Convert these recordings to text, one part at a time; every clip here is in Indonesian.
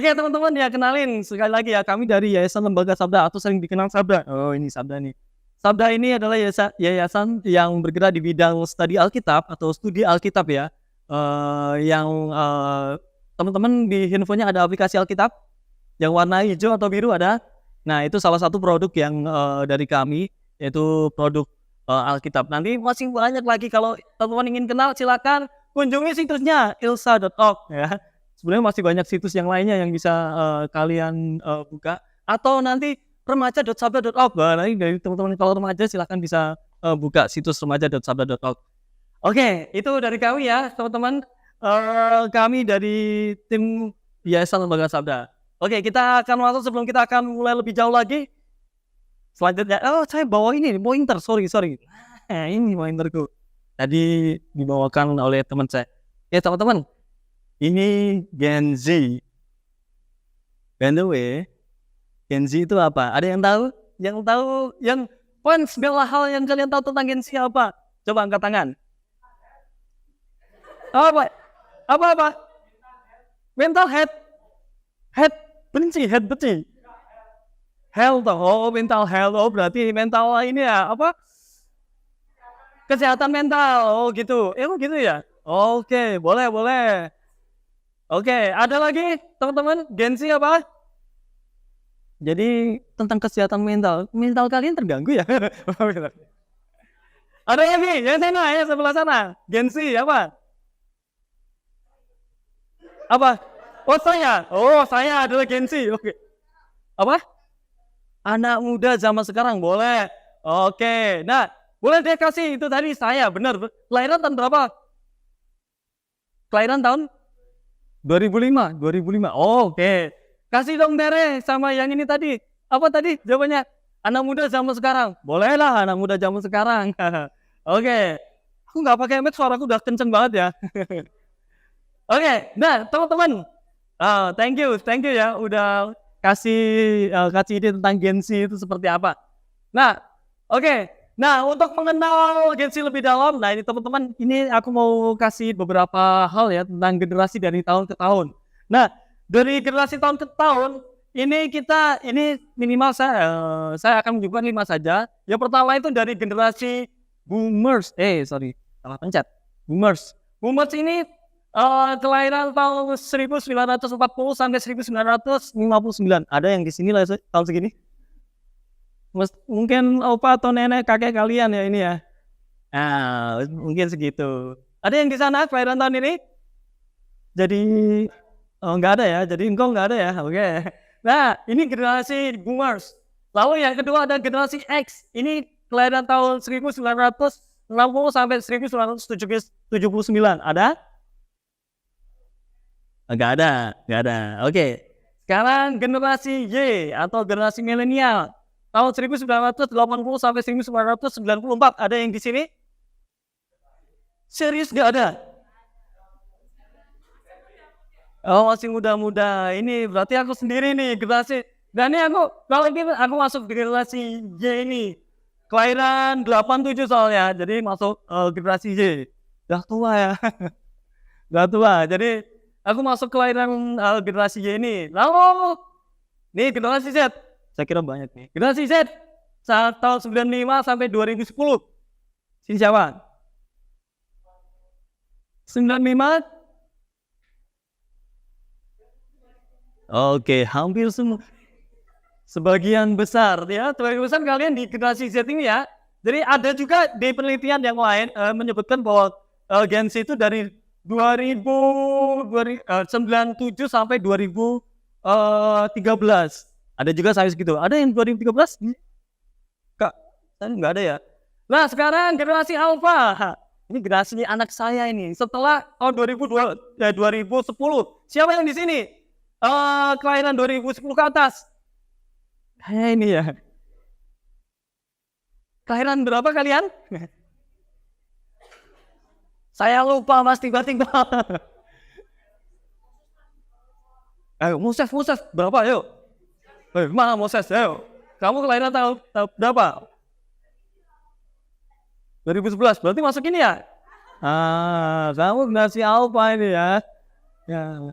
Oke teman-teman ya, kenalin sekali lagi ya, kami dari Yayasan Lembaga Sabda atau sering dikenal Sabda. Oh ini Sabda nih. Sabda ini adalah yayasan yang bergerak di bidang studi Alkitab atau studi Alkitab ya. Yang teman-teman di handphonenya ada aplikasi Alkitab yang warna hijau atau biru ada. Nah itu salah satu produk yang dari kami, yaitu produk Alkitab. Nanti masih banyak lagi, kalau teman-teman ingin kenal silakan kunjungi situsnya ilsa.org ya. Sebenarnya masih banyak situs yang lainnya yang bisa kalian buka, atau nanti remaja.sabda.org. Nanti dari teman-teman kalau remaja silahkan bisa buka situs remaja.sabda.org. Oke, itu dari kami ya teman-teman. Kami dari tim Yayasan Lembaga Sabda. Oke, kita akan masuk, sebelum kita akan mulai lebih jauh lagi. Selanjutnya, saya bawa ini pointer, sorry. Nah, ini pointerku. Tadi dibawakan oleh teman saya. Ya teman-teman, ini Gen Z. By the way, Gen Z itu apa? Ada yang tahu? Yang tahu, yang segala hal yang kalian tahu tentang Gen Z apa? Coba angkat tangan. Apa? Mental health. Head benci. Health, mental health. Oh, berarti mental ini ya, apa? Kesehatan mental. Oh, gitu. Gitu ya? Oke, boleh. Oke, ada lagi teman-teman Gen Z apa? Jadi tentang kesehatan mental. Mental kalian terganggu ya? Ada lagi yang sana ya, sebelah sana. Gen Z apa? Apa? Saya adalah Gen Z. Oke. Apa? Anak muda zaman sekarang, boleh. Oke. Nah, boleh deh kasih itu tadi saya, benar. Kelahiran tahun berapa? Kelahiran tahun 2005. Oke. Kasih dong Tere sama yang ini tadi. Apa tadi jawabannya? Anak muda zaman sekarang. Bolehlah anak muda zaman sekarang. Oke. Aku nggak pakai mic, suaraku udah kenceng banget ya. Oke. Nah, teman-teman. Thank you ya udah kasih ide tentang Gen Z itu seperti apa. Nah, oke. Nah, untuk mengenal Gen Z lebih dalam, nah ini teman-teman, ini aku mau kasih beberapa hal ya tentang generasi dari tahun ke tahun. Nah, dari generasi tahun ke tahun, ini minimal saya akan menyebutkan 5 saja. Yang pertama itu dari generasi Boomers. Salah pencet. Boomers ini kelahiran tahun 1940 sampai 1959. Ada yang di sini lah tahun segini? Mungkin opa atau nenek kakek kalian ya ini ya. Nah, mungkin segitu. Ada yang di sana kelahiran tahun ini? Jadi nggak ada ya. Jadi engkau nggak ada ya. Oke. Nah, ini generasi Boomers. Lalu yang kedua ada generasi X. Ini kelahiran tahun 1960 sampai 1979. Ada? Nggak ada. Oke. Sekarang generasi Y atau generasi milenial. Tahun 1980 sampai 1994. Ada yang di sini? Serius nggak ada? Oh, masih muda-muda. Ini berarti aku sendiri nih generasi. Dan ini aku masuk generasi Y ini. Kelahiran 87 soalnya. Jadi masuk generasi Y. Udah tua ya. Udah tua. Jadi aku masuk kelahiran generasi Y ini. Lalu nih generasi Z. Saya kira banyak nih. Generasi Z saat tahun 95 sampai 2010. Sini siapa? 95? Oke, hampir semua. Sebagian besar kalian di generasi Z ini ya. Jadi ada juga di penelitian yang lain menyebutkan bahwa Gen Z itu dari 97 sampai 2013. Ada juga saya segitu. Ada yang 2013? Kak, saya nggak ada ya. Nah, sekarang generasi Alpha. Ini generasi anak saya ini. Setelah tahun 2010. Siapa yang di sini? Kelahiran 2010 ke atas. Kayak ini ya. Kelahiran berapa kalian? Saya lupa mas, tiba-tiba. Ayo, Moses, berapa? Ayo. Mana Moses? Ayo. Kamu kelahiran tahun berapa? 2011. Berarti masuk ini ya? Kamu generasi Alpha ini ya. Ya.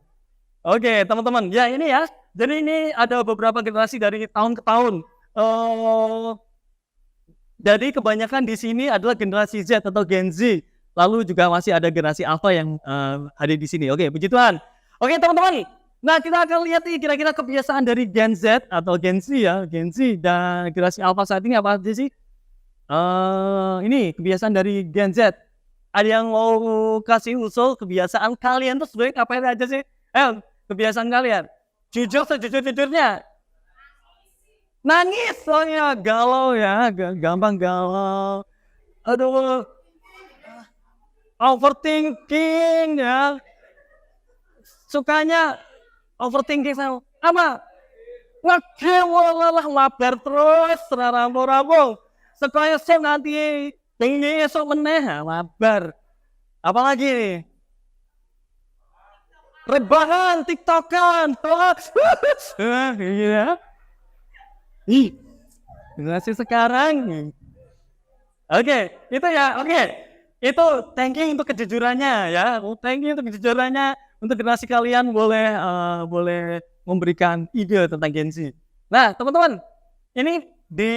Oke, teman-teman. Ya, ini ya. Jadi ini ada beberapa generasi dari tahun ke tahun. Jadi kebanyakan di sini adalah generasi Z atau Gen Z. Lalu juga masih ada generasi Alpha yang hadir di sini. Oke, puji Tuhan. Oke, teman-teman. Nah, kita akan lihat nih kira-kira kebiasaan dari Gen Z atau Gen Z ya. Gen Z dan generasi Alpha saat ini apa aja sih? Ini kebiasaan dari Gen Z. Ada yang mau kasih usul kebiasaan kalian tuh sebenarnya ngapain aja sih? Kebiasaan kalian. Jujur sejujur-jujurnya. Nangis soalnya galau ya, gampang galau. Aduh, overthinking ya. Sukanya overthinking sama apa? Ngegame lah mabar terus, rampung-rampung. Sekaya saya nanti tinggi esok meneh mabar. Apalagi nih? Rebahan, tiktokan, hoax. Iya. Ih, generasi sekarang. Oke, itu ya, oke. Itu thanking untuk kejujurannya ya. Thanking untuk kejujurannya. Untuk generasi kalian boleh memberikan ide tentang Gen Z. Nah, teman-teman, ini di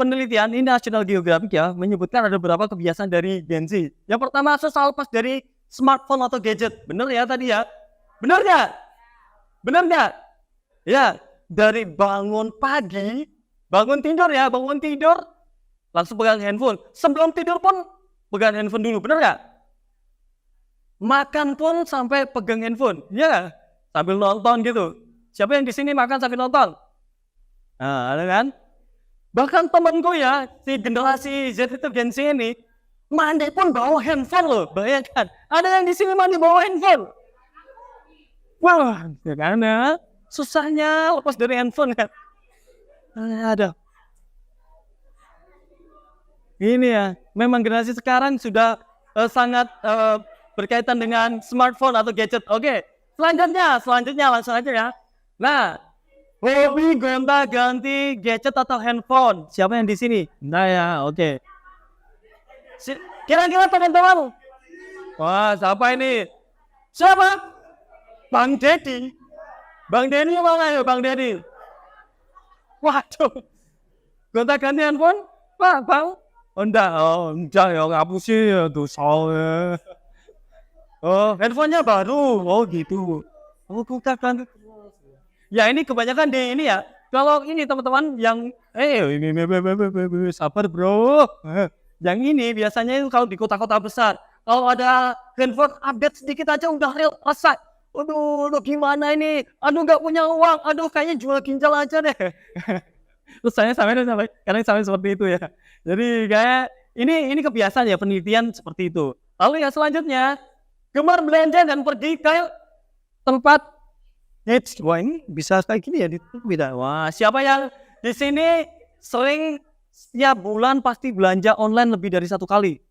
penelitian ini National Geographic ya menyebutkan ada beberapa kebiasaan dari Gen Z. Yang pertama selalu lepas dari smartphone atau gadget. Bener ya tadi ya? Bener nggak? Bener nggak? Ya, dari bangun pagi, bangun tidur, langsung pegang handphone. Sebelum tidur pun pegang handphone dulu, bener nggak? Makan pun sampai pegang handphone, ya nggak? Sambil nonton gitu. Siapa yang di sini makan sambil nonton? Nah, ada kan? Bahkan temenku ya, si generasi Z itu Gen Z ini, mandi pun bawa handphone loh, bayangkan. Ada yang di sini mandi bawa handphone. Wah, ya karena susahnya lepas dari handphone kan. Ada. Ini ya, memang generasi sekarang sudah sangat berkaitan dengan smartphone atau gadget. Oke, selanjutnya langsung aja ya. Nah, hobi gonta-ganti gadget atau handphone. Siapa yang di sini? Nah ya, oke. Kira-kira teman-teman. Wah, siapa ini? Siapa? Bang Dedi. Bang Dedi mana ya, Bang Dedi? Waduh. Gonta-ganti handphone? Pak, Bang? Enggak ya, ngapusin ya dosa ya. Handphonenya baru. Oh gitu. Gonta-ganti. Ya ini kebanyakan di ini ya. Kalau ini teman-teman yang ini sabar bro. Yang ini biasanya itu kalau di kota-kota besar. Kalau ada handphone update sedikit aja udah selesai. Aduh, gimana ini? Aduh, nggak punya uang. Aduh, kayaknya jual ginjal aja deh. Terus saya sampai seperti itu ya. Jadi kayak ini kebiasaan ya, penelitian seperti itu. Lalu yang selanjutnya, gemar belanja dan pergi ke tempat hits. Wah, ini bisa kayak gini ya, tidak. Wah, siapa yang di sini sering setiap bulan pasti belanja online lebih dari 1 kali?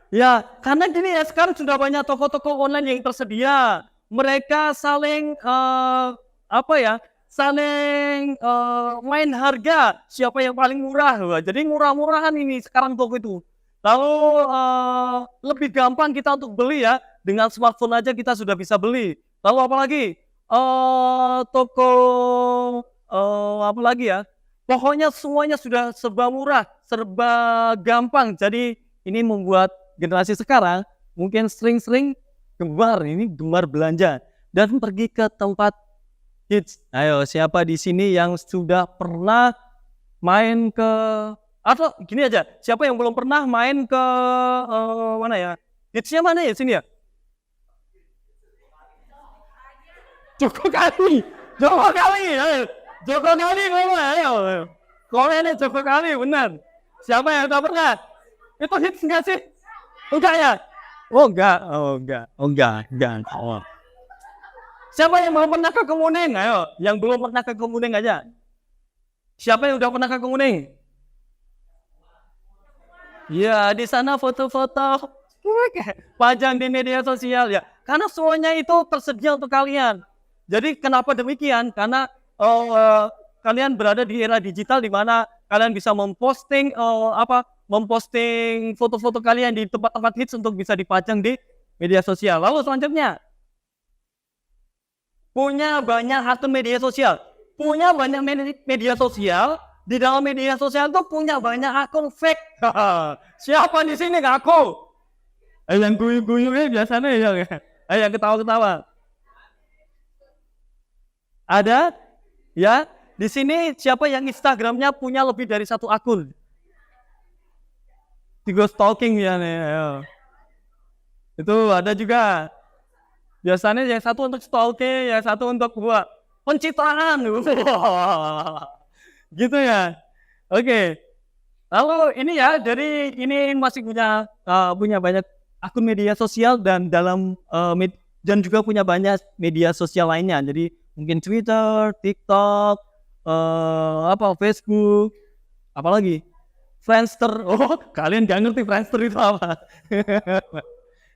Ya, karena gini ya, sekarang sudah banyak toko-toko online yang tersedia. Mereka saling saling main harga. Siapa yang paling murah? Wah, jadi murah-murahan ini sekarang toko itu. Lalu lebih gampang kita untuk beli ya. Dengan smartphone aja kita sudah bisa beli. Lalu apalagi toko apa lagi ya? Pokoknya semuanya sudah serba murah, serba gampang. Jadi ini membuat generasi sekarang mungkin sering-sering gemar belanja dan pergi ke tempat hits. Ayo, siapa di sini yang sudah pernah main ke, atau gini aja, siapa yang belum pernah main ke mana ya? Hitsnya mana ya sini ya? Joko Kali, ayo. Komennya Joko Kali, benar. Siapa yang udah pernah? Itu hits nggak sih? Enggak ya? Enggak. Siapa yang belum pernah ke Kemuning? Ayo, yang belum pernah ke Kemuning aja. Siapa yang udah pernah ke Kemuning? Ya, di sana foto-foto pajang di media sosial ya. Karena semuanya itu tersedia untuk kalian. Jadi kenapa demikian? Karena kalian berada di era digital di mana kalian bisa memposting memposting foto-foto kalian di tempat-tempat hits untuk bisa dipajang di media sosial. Lalu selanjutnya, punya banyak akun media sosial. Punya banyak media sosial, di dalam media sosial tuh punya banyak akun fake. Siapa di sini ngaku? Yang guyu-guyu biasanya ya. Yang ketawa-ketawa. Ada? Ya, di sini siapa yang Instagramnya punya lebih dari satu akun? Tigo stalking ya nih. Ayo. Itu ada juga. Biasanya yang satu untuk stalking, yang satu untuk buat pencitraan. Gitu ya. Oke. Lalu ini ya, jadi ini masih punya banyak akun media sosial dan dan juga punya banyak media sosial lainnya. Jadi mungkin Twitter, TikTok, Facebook, apalagi Friendster. Oh, kalian gak ngerti Friendster itu apa?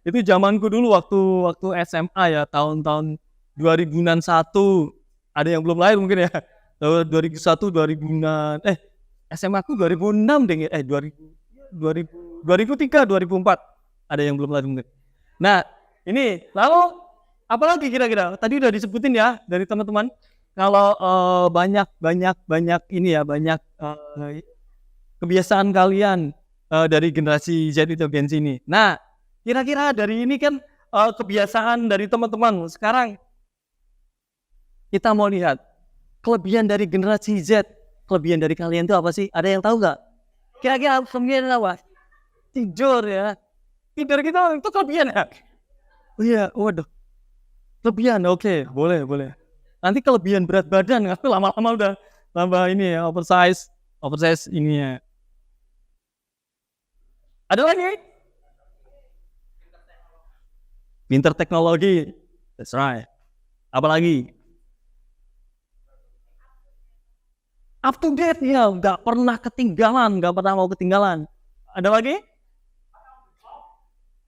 Itu zamanku dulu waktu SMA ya, tahun-tahun 2001. Ada yang belum lahir mungkin ya. Tahun 2001, 2000-an. SMA aku 2006 deh. 2003, 2004. Ada yang belum lahir mungkin. Nah, ini lalu apalagi kira-kira? Tadi udah disebutin ya dari teman-teman. Kalau banyak ini ya, banyak kebiasaan kalian dari generasi Z itu Gen Z ini. Nah, kira-kira dari ini kan kebiasaan dari teman-teman. Sekarang kita mau lihat kelebihan dari generasi Z. Kelebihan dari kalian itu apa sih? Ada yang tahu nggak? Kira-kira kelebihan apa? Tidur ya. Tidur kita itu kelebihan ya? Oh iya, waduh. Kelebihan, oke. Boleh. Nanti kelebihan berat badan, aku lama-lama udah tambah ini ya, oversize ini ya. Ada lagi? Pinter teknologi, that's right. Apa lagi? Up to date ya, nggak pernah ketinggalan, nggak pernah mau ketinggalan. Ada lagi?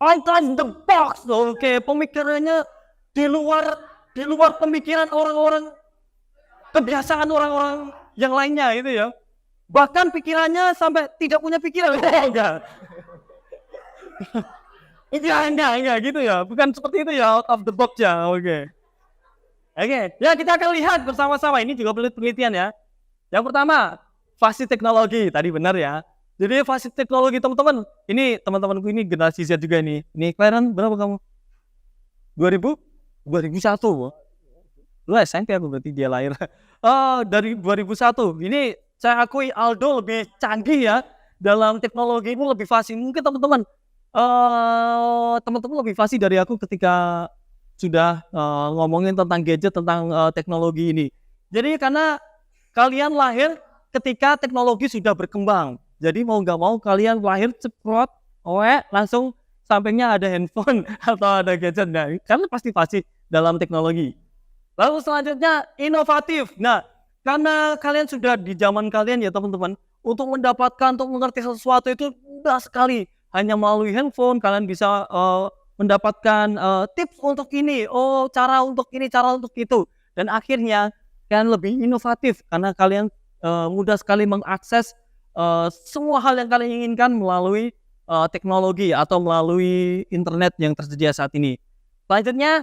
Outside the box, oke. Pemikirannya di luar pemikiran orang-orang, kebiasaan orang-orang yang lainnya itu ya. Bahkan pikirannya sampai tidak punya pikiran. Enggak. Enggak gitu ya. Bukan seperti itu ya, out of the box ya. Oke. Ya kita akan lihat bersama-sama. Ini juga penelitian ya. Yang pertama, fasih teknologi. Tadi benar ya. Jadi fasih teknologi teman-teman. Ini teman-temanku ini generasi Z juga ini. Ini kelahiran berapa kamu? 2000? 2001. Lu SMP aku berarti dia lahir. Dari 2001. Ini saya akui Aldo lebih canggih ya dalam teknologi, itu lebih fasih. Mungkin teman-teman lebih fasih dari aku ketika sudah ngomongin tentang gadget, tentang teknologi ini. Jadi karena kalian lahir ketika teknologi sudah berkembang. Jadi mau nggak mau kalian lahir cepat, langsung sampingnya ada handphone atau ada gadget. Nah, kalian pasti fasih dalam teknologi. Lalu selanjutnya inovatif. Nah, karena kalian sudah di zaman kalian ya teman-teman, untuk mengerti sesuatu itu mudah sekali. Hanya melalui handphone kalian bisa mendapatkan tips untuk ini, cara untuk ini, cara untuk itu. Dan akhirnya kalian lebih inovatif karena kalian mudah sekali mengakses semua hal yang kalian inginkan melalui teknologi atau melalui internet yang tersedia saat ini. Selanjutnya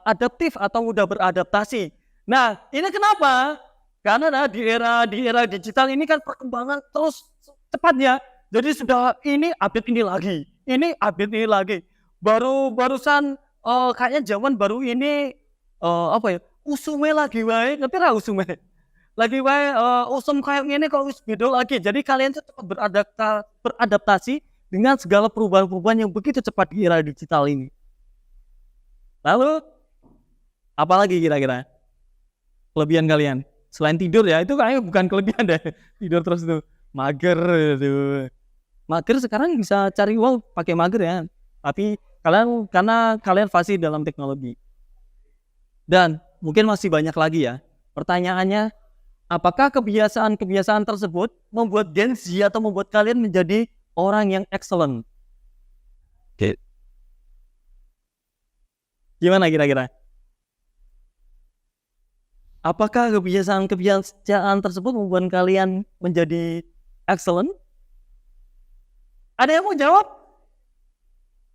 adaptif atau mudah beradaptasi. Nah, ini kenapa? Karena di era digital ini kan perkembangan terus cepat ya. Jadi sudah ini update ini lagi. Barusan kayaknya zaman baru ini usume lagi wae, ngerti ra usume? Lagi wae usum kayak gini kok wis beda lagi. Jadi kalian tuh cepat beradaptasi dengan segala perubahan-perubahan yang begitu cepat di era digital ini. Lalu apalagi kira-kira kelebihan kalian selain tidur ya? Itu kayaknya bukan kelebihan deh, tidur terus tuh mager tuh. Mager sekarang bisa cari uang pakai mager ya, tapi karena kalian fasih dalam teknologi. Dan mungkin masih banyak lagi ya. Pertanyaannya, apakah kebiasaan-kebiasaan tersebut membuat Gen Z atau membuat kalian menjadi orang yang excellent? Oke. Gimana kira-kira? Apakah kebiasaan tersebut membuat kalian menjadi excellent? Ada yang mau jawab?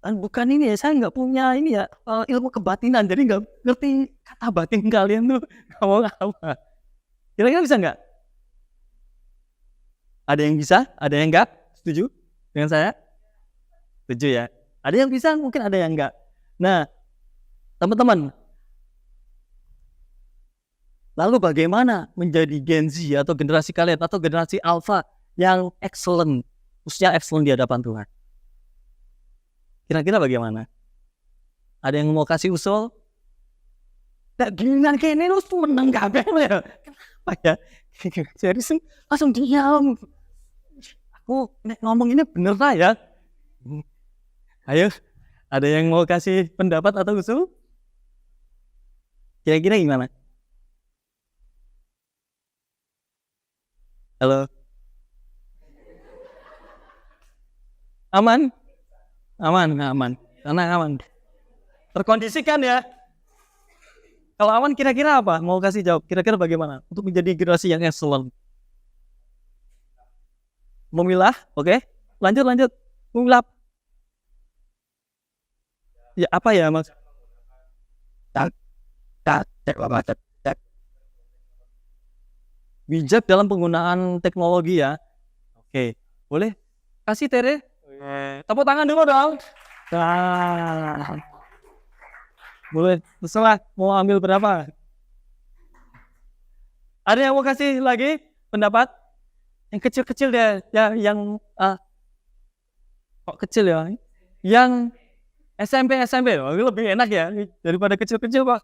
bukan ini ya, saya nggak punya ini ya, ilmu kebatinan, jadi nggak ngerti kata batin kalian tuh ngomong apa. Kira-kira bisa nggak? Ada yang bisa, ada yang nggak? Setuju dengan saya? Setuju ya? Ada yang bisa, mungkin ada yang nggak. Nah, teman-teman, lalu bagaimana menjadi Gen Z atau generasi kalian atau generasi Alpha yang excellent, khususnya excellent di hadapan Tuhan? Kira-kira bagaimana? Ada yang mau kasih usul? Tak giliran kene lu menang kabeh ya. Kenapa ya? Serius langsung diam. Aku ngomong ini bener lah ya. Ayo, ada yang mau kasih pendapat atau usul? Kira-kira gimana? Halo? Aman? Aman. Tenang, aman. Terkondisikan ya. Kalau aman kira-kira apa? Mau kasih jawab. Kira-kira bagaimana? Untuk menjadi generasi yang excellent. Memilah, oke? Lanjut. Memilah. Ya apa ya mas? Bijak dalam penggunaan teknologi ya. Oke, boleh kasih Tere? Tepuk tangan dulu dong. Nah, boleh. Terserah mau ambil berapa? Ada yang mau kasih lagi pendapat? Yang kecil-kecil deh, ya yang kok kecil ya? Yang SMP lebih enak ya daripada kecil-kecil Pak.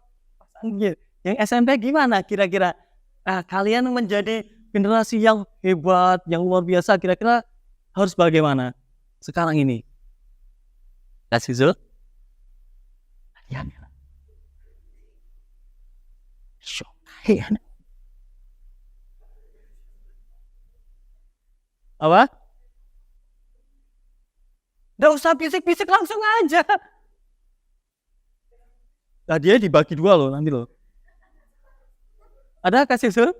Yang SMP gimana kira-kira? Kalian menjadi generasi yang hebat, yang luar biasa, kira-kira harus bagaimana sekarang ini? Kasih Zul? Ya. Apa? Nggak usah fisik-fisik, langsung aja. Nah, dia dibagi dua loh nanti loh. Ada kasih Zul?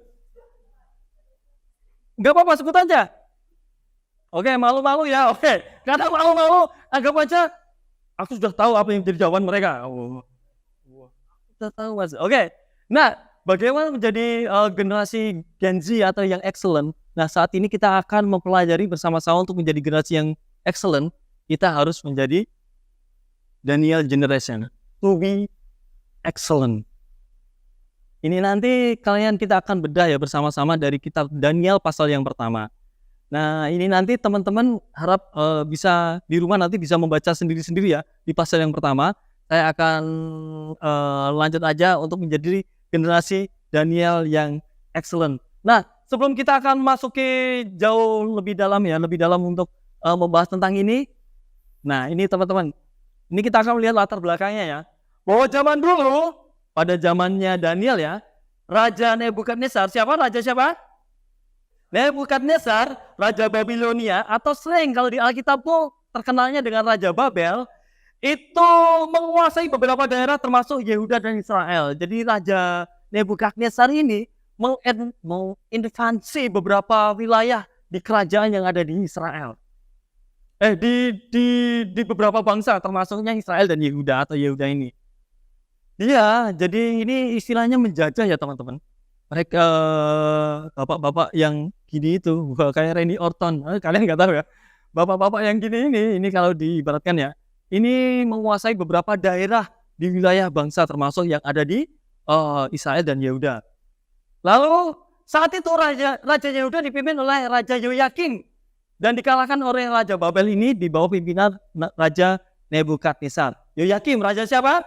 Nggak apa-apa, sebut aja. Oke, malu-malu ya. Oke, kadang malu-malu, anggap aja aku sudah tahu apa yang menjadi jawaban mereka. Sudah tahu mas. Oke, nah bagaimana menjadi generasi Gen Z atau yang excellent? Nah saat ini kita akan mempelajari bersama-sama untuk menjadi generasi yang excellent. Kita harus menjadi Daniel generation, to be excellent. Ini nanti kita akan bedah ya bersama-sama dari kitab Daniel pasal yang pertama. Nah ini nanti teman-teman harap bisa di rumah nanti bisa membaca sendiri-sendiri ya di pasal yang pertama. Saya akan lanjut aja untuk menjadi generasi Daniel yang excellent. Nah sebelum kita akan masuki jauh lebih dalam untuk membahas tentang ini. Nah ini teman-teman, ini kita akan melihat latar belakangnya ya. Bahwa zaman dulu, pada zamannya Daniel ya, Raja Nebukadnezar, Raja siapa? Nebukadnezar, Raja Babilonia, atau sering kalau di Alkitab terkenalnya dengan Raja Babel, itu menguasai beberapa daerah termasuk Yehuda dan Israel. Jadi Raja Nebukadnezar ini menginvasi beberapa wilayah di kerajaan yang ada di Israel. Di beberapa bangsa termasuknya Israel dan Yehuda atau Yehuda ini. Iya, jadi ini istilahnya menjajah ya teman-teman. Mereka bapak-bapak yang gini itu kayak Randy Orton, kalian nggak tahu ya. Bapak-bapak yang gini ini kalau diibaratkan ya, ini menguasai beberapa daerah di wilayah bangsa termasuk yang ada di Israel dan Yehuda. Lalu saat itu Raja Yehuda dipimpin oleh Raja Yoyakim dan dikalahkan oleh Raja Babel ini di bawah pimpinan Raja Nebukadnezar. Yoyakim, raja siapa?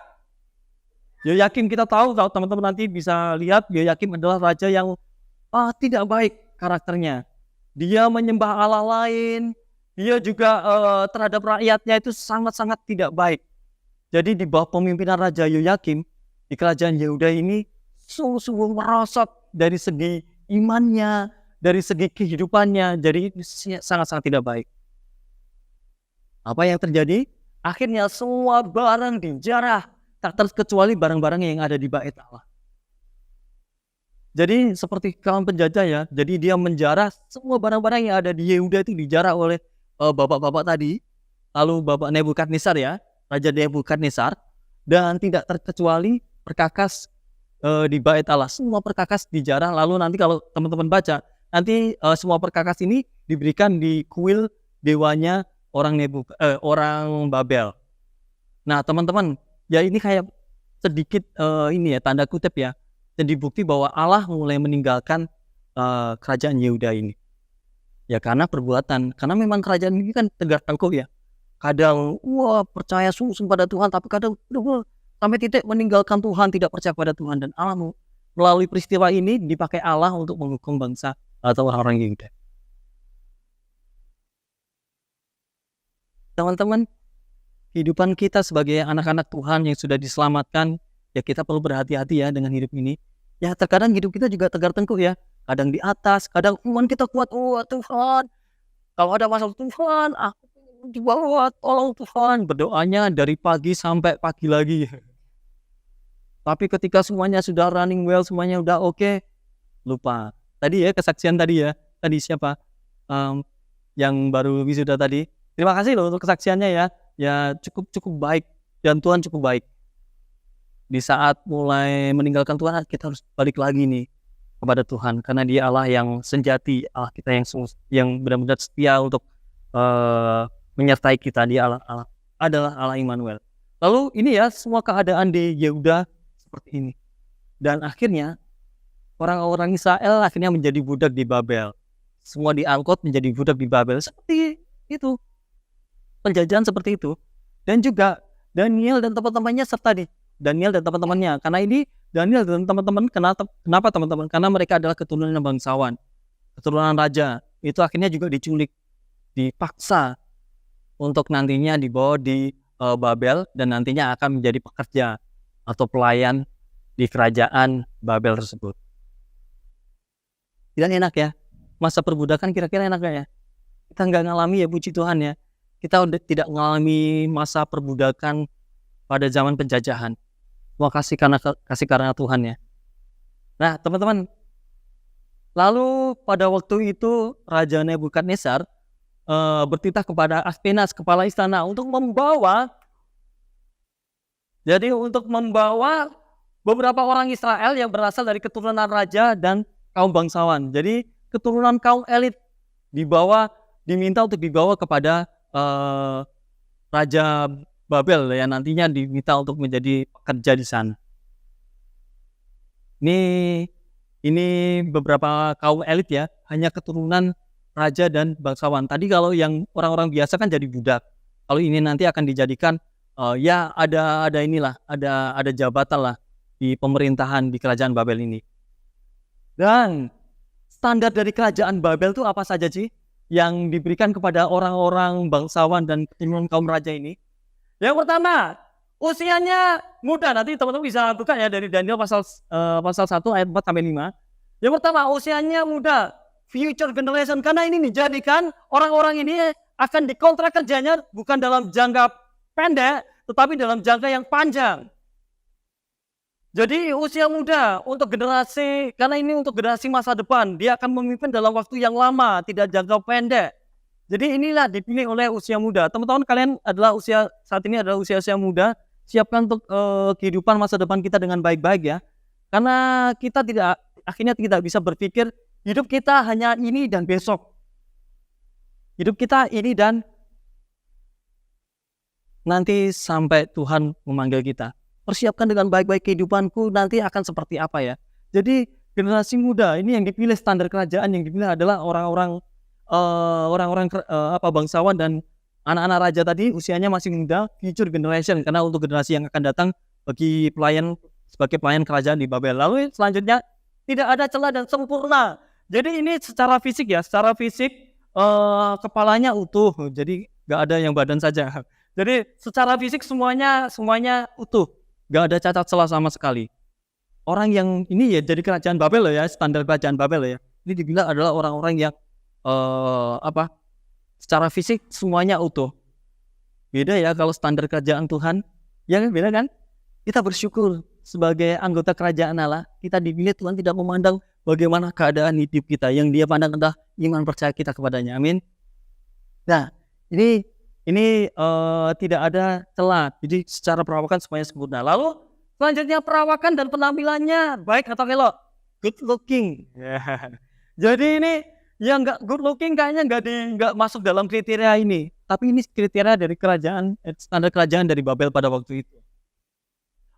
Yoyakim kita tahu teman-teman nanti bisa lihat Yoyakim adalah raja yang tidak baik karakternya. Dia menyembah Allah lain, dia juga terhadap rakyatnya itu sangat-sangat tidak baik. Jadi di bawah pemimpinan Raja Yoyakim di kerajaan Yehuda ini sungguh-sungguh merosot dari segi imannya, dari segi kehidupannya, jadi sangat-sangat tidak baik. Apa yang terjadi? Akhirnya semua barang dijarah, tak terkecuali barang-barang yang ada di bait Allah. Jadi seperti kawan penjajah ya, jadi dia menjarah semua barang-barang yang ada di Yehuda itu dijarah oleh bapak-bapak tadi. lalu Bapak Nebukadnezar ya, Raja Nebukadnezar, dan tidak terkecuali perkakas di bait Allah. Semua perkakas dijarah, lalu nanti kalau teman-teman baca, nanti semua perkakas ini diberikan di kuil dewanya orang Babel. Nah, teman-teman, ya ini kayak sedikit ini ya, tanda kutip ya, jadi bukti bahwa Allah mulai meninggalkan kerajaan Yehuda ini. Ya karena perbuatan, karena memang kerajaan ini kan tegak tengkuk ya. Kadang percaya sungguh pada Tuhan, tapi kadang sampai titik meninggalkan Tuhan, tidak percaya pada Tuhan. Dan Allah melalui peristiwa ini dipakai Allah untuk menghukum bangsa atau orang-orang Yehuda. Teman-teman, kehidupan kita sebagai anak-anak Tuhan yang sudah diselamatkan, ya kita perlu berhati-hati ya dengan hidup ini. Ya terkadang hidup kita juga tegar tengkuk ya. Kadang di atas, kadang iman kita kuat. Tuhan, kalau ada masalah, Tuhan, aku di bawah, tolong Tuhan. Berdoanya dari pagi sampai pagi lagi. Tapi ketika semuanya sudah running well, semuanya udah oke, lupa. Tadi ya kesaksian tadi ya. Tadi siapa? Yang baru wisuda tadi. Terima kasih loh untuk kesaksiannya ya. Ya cukup baik. Dan Tuhan cukup baik. Di saat mulai meninggalkan Tuhan, kita harus balik lagi nih kepada Tuhan. Karena Dia Allah yang sejati, Allah kita yang benar-benar setia untuk menyertai kita. Dia Allah adalah Allah Immanuel. Lalu ini ya, semua keadaan di Yehuda seperti ini. Dan akhirnya orang-orang Israel akhirnya menjadi budak di Babel. Semua diangkut menjadi budak di Babel. Seperti itu. Penjajahan seperti itu. Dan juga Daniel dan teman-temannya serta di Daniel dan teman-temannya. Karena ini Daniel dan teman-teman, kenapa teman-teman? Karena mereka adalah keturunan bangsawan, keturunan raja. Itu akhirnya juga diculik, dipaksa untuk nantinya dibawa di Babel dan nantinya akan menjadi pekerja atau pelayan di kerajaan Babel tersebut. Tidak enak ya, masa perbudakan kira-kira enak gak ya? Kita nggak ngalami ya, puji Tuhan ya. Kita udah tidak mengalami masa perbudakan pada zaman penjajahan. Wah, kasih karena Tuhan ya. Nah teman-teman, lalu pada waktu itu Raja Nebukadnezar bertitah kepada Aspenas, kepala istana, untuk membawa beberapa orang Israel yang berasal dari keturunan raja dan kaum bangsawan. Jadi keturunan kaum elit diminta untuk dibawa kepada Raja Babel yang nantinya diminta untuk menjadi pekerja di sana. Ini beberapa kaum elit ya, hanya keturunan raja dan bangsawan. Tadi kalau yang orang-orang biasa kan jadi budak. Kalau ini nanti akan dijadikan ya ada jabatan lah di pemerintahan di kerajaan Babel ini. Dan standar dari kerajaan Babel itu apa saja sih yang diberikan kepada orang-orang bangsawan dan keturunan kaum raja ini? Yang pertama, usianya muda. Nanti teman-teman bisa buka ya dari Daniel pasal 1 ayat 4 sampai 5. Yang pertama, usianya muda, future generation, karena ini dijadikan orang-orang ini akan dikontrak kerjanya bukan dalam jangka pendek, tetapi dalam jangka yang panjang. Jadi usia muda untuk generasi, karena ini untuk generasi masa depan, dia akan memimpin dalam waktu yang lama, tidak jangka pendek. Jadi inilah dipilih oleh usia muda. Teman-teman, kalian saat ini adalah usia muda. Siapkan untuk kehidupan masa depan kita dengan baik-baik ya. Karena kita akhirnya tidak bisa berpikir hidup kita hanya ini dan besok. Hidup kita ini dan nanti sampai Tuhan memanggil kita. Persiapkan dengan baik-baik kehidupanku nanti akan seperti apa ya. Jadi generasi muda ini yang dipilih, standar kerajaan yang dipilih adalah orang-orang bangsawan dan anak-anak raja tadi usianya masih muda, future generation, karena untuk generasi yang akan datang sebagai pelayan kerajaan di Babel. Lalu selanjutnya tidak ada celah dan sempurna. Jadi ini secara fisik kepalanya utuh, jadi nggak ada yang badan saja. Jadi secara fisik semuanya utuh, nggak ada cacat celah sama sekali. Orang yang ini ya jadi kerajaan Babel ya, standar kerajaan Babel ya. Ini dibilang adalah orang-orang yang secara fisik semuanya utuh. Beda ya kalau standar kerajaan Tuhan, ya kan, beda kan? Kita bersyukur sebagai anggota kerajaan Allah, kita dipilih. Tuhan tidak memandang bagaimana keadaan hidup kita, yang Dia pandang adalah iman percaya kita kepadanya. Amin. Nah, ini Ini tidak ada celah. Jadi secara perawakan semuanya sempurna. Lalu selanjutnya perawakan dan penampilannya baik atau elok? Good looking. Ya. Jadi ini yang nggak good looking kayaknya nggak masuk dalam kriteria ini. Tapi ini kriteria dari kerajaan, standar kerajaan dari Babel pada waktu itu.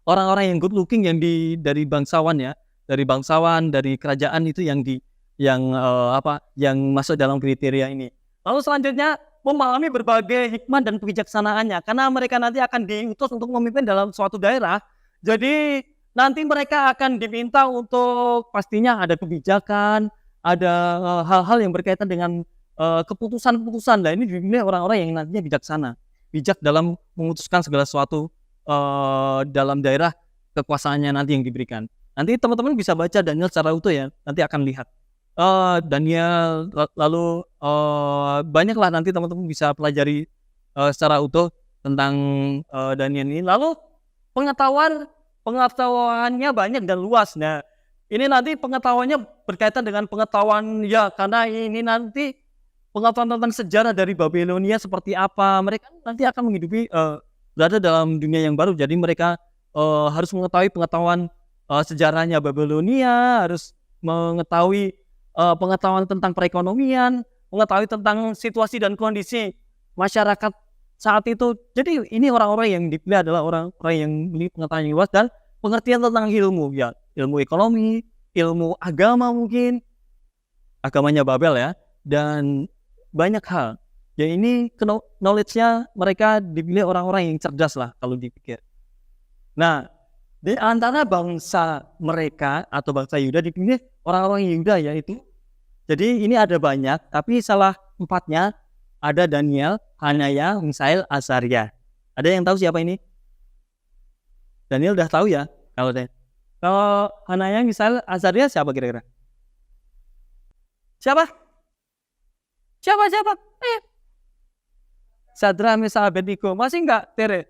Orang-orang yang good looking yang dari bangsawan ya, dari kerajaan itu yang masuk dalam kriteria ini. Lalu selanjutnya memahami berbagai hikmah dan kebijaksanaannya, karena mereka nanti akan diutus untuk memimpin dalam suatu daerah. Jadi nanti mereka akan diminta untuk pastinya ada kebijakan, ada hal-hal yang berkaitan dengan keputusan-keputusan. Nah, ini dinilai orang-orang yang nantinya bijaksana, bijak dalam memutuskan segala sesuatu dalam daerah kekuasaannya nanti yang diberikan. Nanti teman-teman bisa baca Daniel secara utuh ya, nanti akan lihat. Daniel, lalu banyaklah nanti teman-teman bisa pelajari secara utuh tentang Daniel ini. Lalu pengetahuannya banyak dan luas. Nah, ini nanti pengetahuannya berkaitan dengan pengetahuan ya, karena ini nanti pengetahuan tentang sejarah dari Babilonia seperti apa. Mereka nanti akan menghidupi berada dalam dunia yang baru. Jadi mereka harus mengetahui pengetahuan sejarahnya Babilonia, harus mengetahui pengetahuan tentang perekonomian, mengetahui tentang situasi dan kondisi masyarakat saat itu. Jadi ini orang-orang yang dipilih adalah orang-orang yang memiliki pengetahuan yang luas dan pengertian tentang ilmu, ya, ilmu ekonomi, ilmu agama mungkin, agamanya Babel ya, dan banyak hal. Ya ini knowledge-nya mereka dipilih orang-orang yang cerdas lah kalau dipikir. Nah, di antara bangsa mereka atau bangsa Yuda dipilih orang-orang Yuda yaitu. Jadi ini ada banyak, tapi salah 4-nya ada Daniel, Hanaya, Misael, Azaria. Ada yang tahu siapa ini? Daniel udah tahu ya? Kalau Hanaya, Misael, Azaria siapa kira-kira? Siapa? Sadra, Mesa, Abednego. Masih enggak, Tere?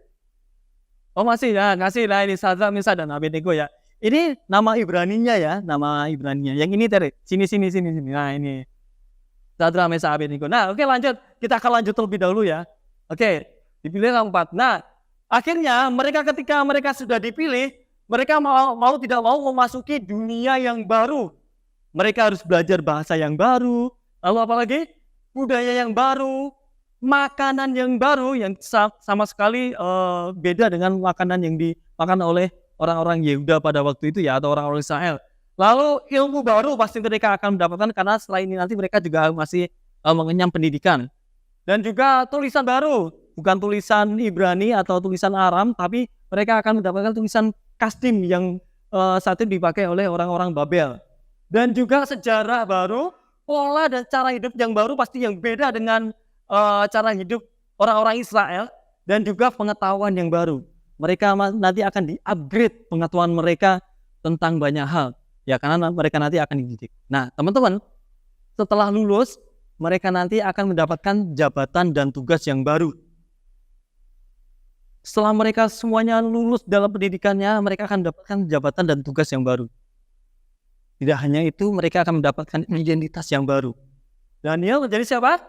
Oh masih ya, ngasih lah ini Sadra, Mesa, dan Abednego ya. Ini nama Ibraninya ya, nama Ibraninya. Yang ini Tere, sini. Nah ini Sadra, Mesa, Abednego. Nah oke lanjut, kita akan lanjut terlebih dahulu ya. Oke, dipilih 4. Nah akhirnya ketika mereka sudah dipilih, mereka mau tidak mau memasuki dunia yang baru. Mereka harus belajar bahasa yang baru, lalu apalagi budaya yang baru, makanan yang baru yang sama sekali beda dengan makanan yang dimakan oleh orang-orang Yehuda pada waktu itu ya, atau orang-orang Israel. Lalu ilmu baru pasti mereka akan mendapatkan, karena setelah ini nanti mereka juga masih mengenyam pendidikan. Dan juga tulisan baru, bukan tulisan Ibrani atau tulisan Aram, tapi mereka akan mendapatkan tulisan Kasdim yang saat itu dipakai oleh orang-orang Babel. Dan juga sejarah baru, pola dan cara hidup yang baru pasti yang beda dengan cara hidup orang-orang Israel, dan juga pengetahuan yang baru. Mereka nanti akan di-upgrade pengetahuan mereka tentang banyak hal. Ya, karena mereka nanti akan dididik. Nah, teman-teman, setelah lulus, mereka nanti akan mendapatkan jabatan dan tugas yang baru. Setelah mereka semuanya lulus dalam pendidikannya, mereka akan mendapatkan jabatan dan tugas yang baru. Tidak hanya itu, mereka akan mendapatkan identitas yang baru. Daniel menjadi siapa?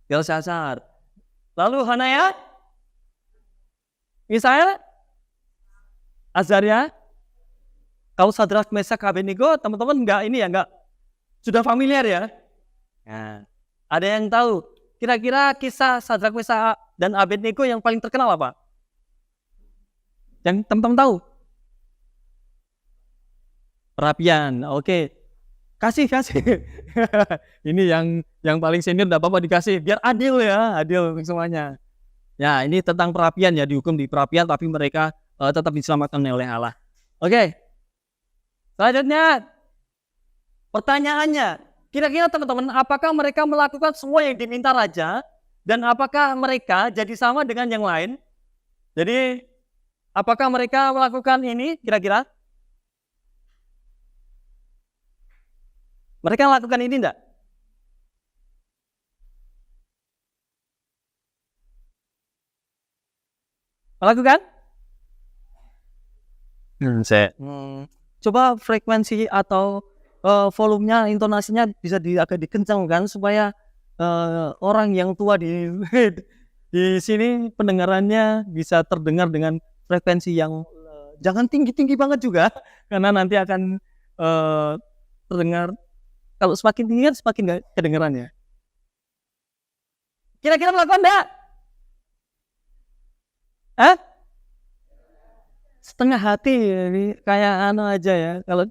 Belshazzar. Lalu Hanaya, Misael, Azaria. Kalau Sadrak, Mesak, Abednego, teman-teman enggak sudah familiar ya? Nah, ada yang tahu kira-kira kisah Sadrak, Mesak, dan Abednego yang paling terkenal apa? Yang teman-teman tahu? Perapian, oke. Kasih. Ini yang paling senior enggak apa-apa dikasih, biar adil ya, adil untuk semuanya. Ya, ini tentang perapian ya, dihukum di perapian tapi mereka tetap diselamatkan oleh Allah. Oke. Selanjutnya, pertanyaannya, kira-kira teman-teman, apakah mereka melakukan semua yang diminta raja, dan apakah mereka jadi sama dengan yang lain? Jadi, apakah mereka melakukan ini kira-kira? Mereka melakukan ini enggak? Melakukan? Coba frekuensi atau volumenya, intonasinya bisa agak dikencangkan supaya orang yang tua Di sini pendengarannya bisa terdengar dengan frekuensi yang, jangan tinggi-tinggi banget juga, karena nanti akan, eee, terdengar kalau semakin tinggi kan semakin nggak kedengeran ya. Kira-kira melakukan nggak? Hah? Setengah hati ini kayak anu aja ya, kalau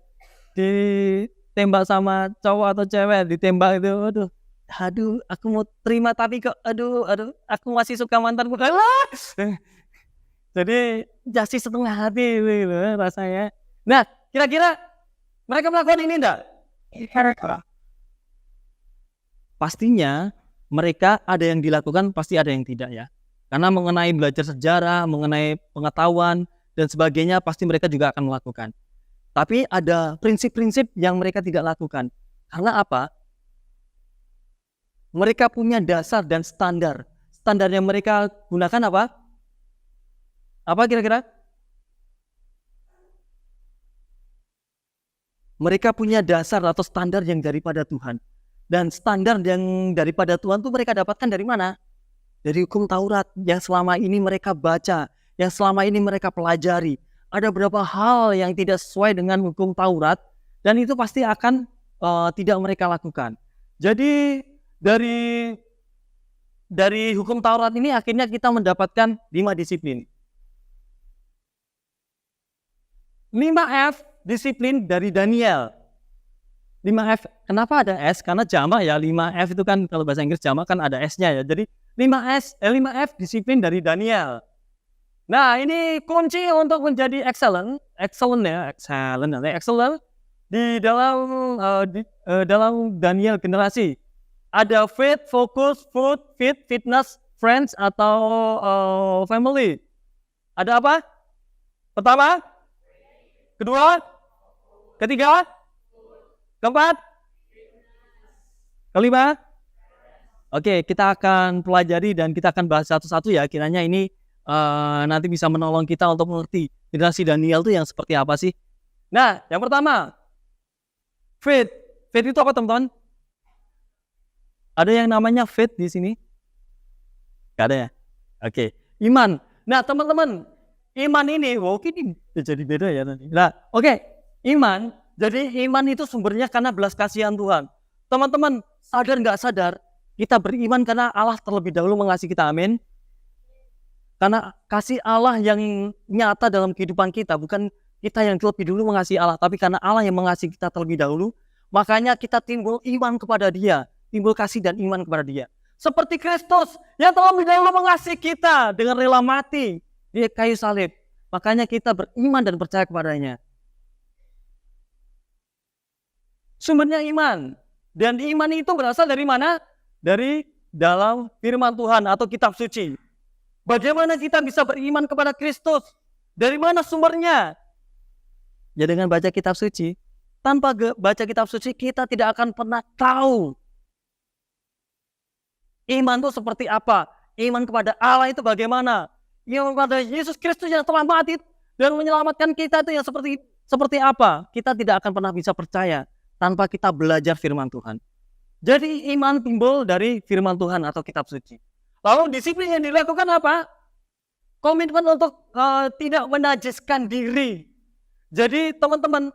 ditembak sama cowok atau cewek, ditembak itu, aduh aduh aku mau terima tapi kok aduh aduh aku masih suka mantanku, alah. Jadi kasih setengah hati gitu rasanya. Nah, kira-kira mereka melakukan ini enggak? Pastinya mereka ada yang dilakukan, pasti ada yang tidak ya. Karena mengenai belajar sejarah, mengenai pengetahuan dan sebagainya pasti mereka juga akan melakukan. Tapi ada prinsip-prinsip yang mereka tidak lakukan. Karena apa? Mereka punya dasar dan standar. Standar yang mereka gunakan apa? Apa kira-kira? Mereka punya dasar atau standar yang daripada Tuhan. Dan standar yang daripada Tuhan itu mereka dapatkan dari mana? Dari hukum Taurat yang selama ini mereka baca, yang selama ini mereka pelajari. Ada beberapa hal yang tidak sesuai dengan hukum Taurat dan itu pasti akan tidak mereka lakukan. Jadi dari hukum Taurat ini akhirnya kita mendapatkan 5 disiplin. 5F disiplin dari Daniel. 5F, kenapa ada S? Karena jamak ya, 5F itu kan kalau bahasa Inggris jamak kan ada S-nya ya. Jadi 5F disiplin dari Daniel. Nah, ini kunci untuk menjadi excellent di dalam Daniel generasi. Ada faith, focus, food, fit, fitness, friends atau family. Ada apa? Pertama, kedua, ketiga, keempat, kelima. Oke, kita akan pelajari dan kita akan bahas satu-satu ya. Kiranya ini nanti bisa menolong kita untuk mengerti generasi Daniel itu yang seperti apa sih. Nah, yang pertama, faith. Faith itu apa teman-teman? Ada yang namanya faith di sini? Gak ada ya? Oke, iman. Nah, teman-teman, iman ini, ini jadi beda ya nanti. Nah, oke, iman. Jadi iman itu sumbernya karena belas kasihan Tuhan. Teman-teman, sadar nggak sadar, kita beriman karena Allah terlebih dahulu mengasihi kita, amin. Karena kasih Allah yang nyata dalam kehidupan kita, bukan kita yang terlebih dulu mengasihi Allah, tapi karena Allah yang mengasihi kita terlebih dahulu, makanya kita timbul iman kepada Dia, timbul kasih dan iman kepada Dia. Seperti Kristus yang terlebih dahulu mengasihi kita dengan rela mati di kayu salib. Makanya kita beriman dan percaya kepadanya. Sumbernya iman. Dan iman itu berasal dari mana? Dari dalam firman Tuhan atau kitab suci. Bagaimana kita bisa beriman kepada Kristus? Dari mana sumbernya? Ya dengan baca kitab suci. Tanpa baca kitab suci kita tidak akan pernah tahu iman itu seperti apa. Iman kepada Allah itu bagaimana. Iman kepada Yesus Kristus yang telah mati dan menyelamatkan kita itu yang seperti apa. Kita tidak akan pernah bisa percaya tanpa kita belajar firman Tuhan. Jadi iman timbul dari firman Tuhan atau kitab suci. Lalu disiplin yang dilakukan apa? Komitmen untuk tidak menajiskan diri. Jadi teman-teman,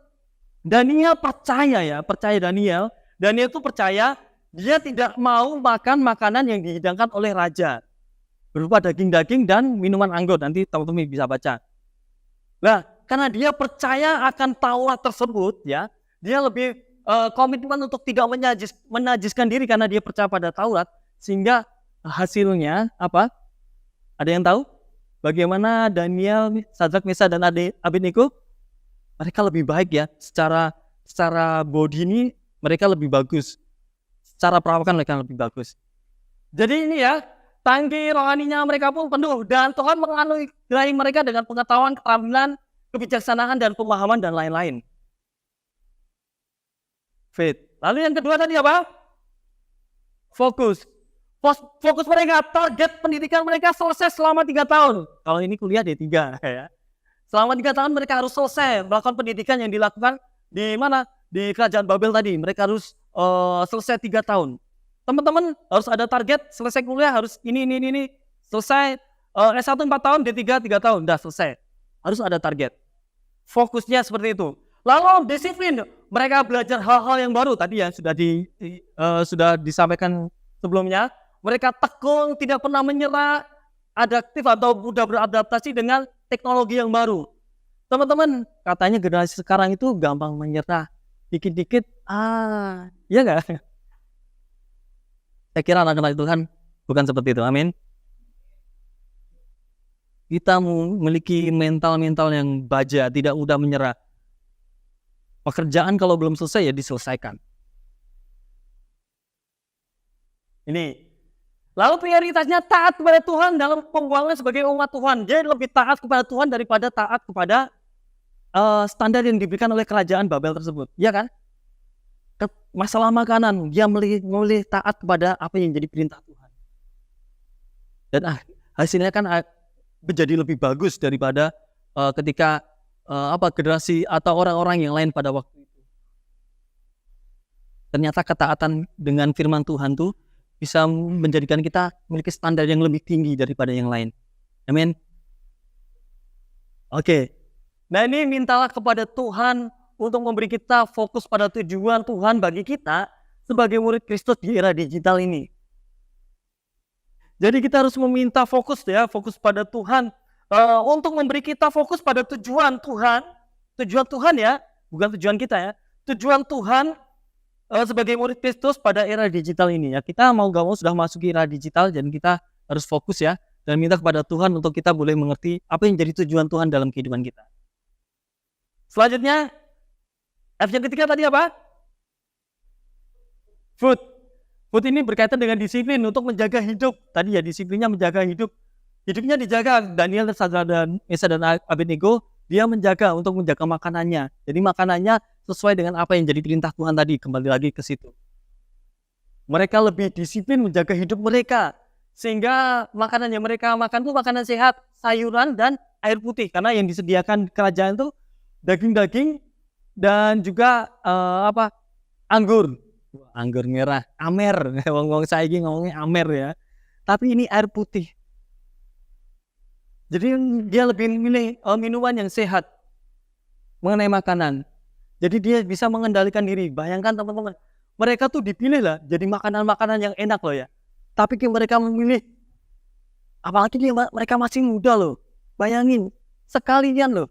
Daniel percaya Daniel. Daniel itu percaya dia tidak mau makan makanan yang dihidangkan oleh raja. Berupa daging-daging dan minuman anggur. Nanti teman-teman bisa baca. Nah, karena dia percaya akan Taurat tersebut, ya, dia lebih komitmen untuk tidak menajiskan diri karena dia percaya pada Taurat, sehingga hasilnya apa? Ada yang tahu? Bagaimana Daniel, Sadrak, Mesha dan Abednego? Mereka lebih baik ya, secara body ini mereka lebih bagus, secara perawakan mereka lebih bagus. Jadi ini ya, tangki rohaninya mereka pun penuh dan Tuhan menganugerahi mereka dengan pengetahuan, keterampilan, kebijaksanaan dan pemahaman dan lain-lain. Faith. Lalu yang kedua tadi apa? Fokus. Fokus mereka, target pendidikan mereka selesai selama 3 tahun. Kalau ini kuliah D3 ya. Selama 3 tahun mereka harus selesai melakukan pendidikan yang dilakukan di mana? Di kerajaan Babel tadi. Mereka harus selesai 3 tahun. Teman-teman harus ada target, selesai kuliah harus ini. Selesai S1 4 tahun, D3 3 tahun, udah selesai. Harus ada target. Fokusnya seperti itu. Lalu disiplin, mereka belajar hal-hal yang baru tadi ya sudah disampaikan sebelumnya. Mereka tekun, tidak pernah menyerah, adaptif atau mudah beradaptasi dengan teknologi yang baru. Teman-teman, katanya generasi sekarang itu gampang menyerah. Dikit-dikit, ya nggak? Saya kira anak-anak Tuhan bukan seperti itu, amin. Kita memiliki mental-mental yang baja, tidak mudah menyerah. Pekerjaan kalau belum selesai ya diselesaikan. Ini. Lalu prioritasnya taat kepada Tuhan dalam pembuangan sebagai umat Tuhan. Jadi lebih taat kepada Tuhan daripada taat kepada standar yang diberikan oleh kerajaan Babel tersebut. Ya kan? Masalah makanan, dia memilih taat kepada apa yang jadi perintah Tuhan. Dan hasilnya kan menjadi lebih bagus daripada ketika generasi atau orang-orang yang lain pada waktu itu. Ternyata ketaatan dengan firman Tuhan tuh bisa menjadikan kita memiliki standar yang lebih tinggi daripada yang lain. Amin. Oke. Nah ini mintalah kepada Tuhan untuk memberi kita fokus pada tujuan Tuhan bagi kita sebagai murid Kristus di era digital ini. Jadi kita harus meminta fokus pada Tuhan untuk memberi kita fokus pada tujuan Tuhan ya, bukan tujuan kita ya, tujuan Tuhan sebagai murid Kristus pada era digital ini ya. Kita mau gak mau sudah masuk era digital dan kita harus fokus ya dan minta kepada Tuhan untuk kita boleh mengerti apa yang jadi tujuan Tuhan dalam kehidupan kita. Selanjutnya, F yang ketiga tadi apa? Food ini berkaitan dengan disiplin untuk menjaga hidup. Tadi ya disiplinnya menjaga hidup. Hidupnya dijaga. Daniel, Sadrak dan Mesya dan Abednego, dia untuk menjaga makanannya. Jadi makanannya sesuai dengan apa yang jadi perintah Tuhan tadi. Kembali lagi ke situ. Mereka lebih disiplin menjaga hidup mereka. Sehingga makanan yang mereka makan itu makanan sehat, sayuran dan air putih. Karena yang disediakan kerajaan itu daging-daging dan juga anggur merah, amer. Wong saiki ngomongnya amer ya. Tapi ini air putih. Jadi dia lebih memilih minuman yang sehat mengenai makanan. Jadi dia bisa mengendalikan diri. Bayangkan teman-teman, mereka tuh dipilih lah jadi makanan-makanan yang enak loh ya. Tapi mereka memilih, apalagi mereka masih muda loh. Bayangin, sekalian loh.